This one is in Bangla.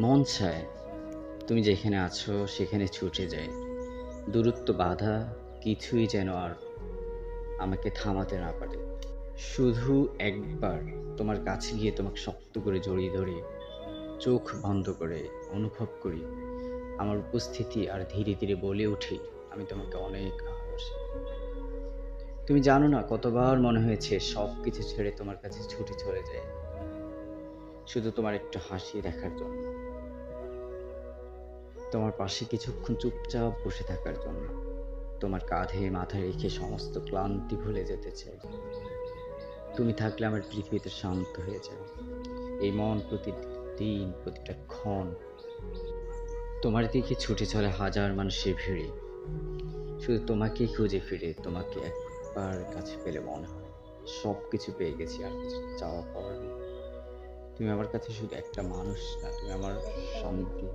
মন চায় তুমি যেখানে আছো সেখানে ছুটে যাই। দূরত্ব বাধা কিছুই যেন আর আমাকে থামাতে না পারে। শুধু একবার তোমার কাছে গিয়ে তোমাকে শক্ত করে জড়িয়ে ধরে চোখ বন্ধ করে অনুভব করি আমার উপস্থিতি, আর ধীরে ধীরে বলে উঠি আমি তোমাকে অনেক ভালোবাসি। তুমি জানো না কতবার মনে হয়েছে সব কিছু ছেড়ে তোমার কাছে ছুটে চলে যায়, শুধু তোমার একটু হাসি দেখার জন্য, তোমার পাশে কিছুক্ষণ চুপচাপ বসে থাকার জন্য, তোমার কাঁধে মাথা রেখে সমস্ত ক্লান্তি ভুলে যেতে চাই। তুমি থাকলে আমার পৃথিবীতে শান্ত হয়ে যায়। এই মন প্রতিদিন প্রতিটা ক্ষণ তোমার দিকে ছুটে চলে হাজার মানুষের ভিড়ে, শুধু তোমাকেই খুঁজে ফিরে। তোমাকে একবার কাছে পেলে মনে হয় সব কিছু পেয়ে গেছি, আর কিছু চাওয়া পাওয়ার নেই। তুমি আমার কাছে শুধু একটা মানুষ না, তুমি আমার শান্তি,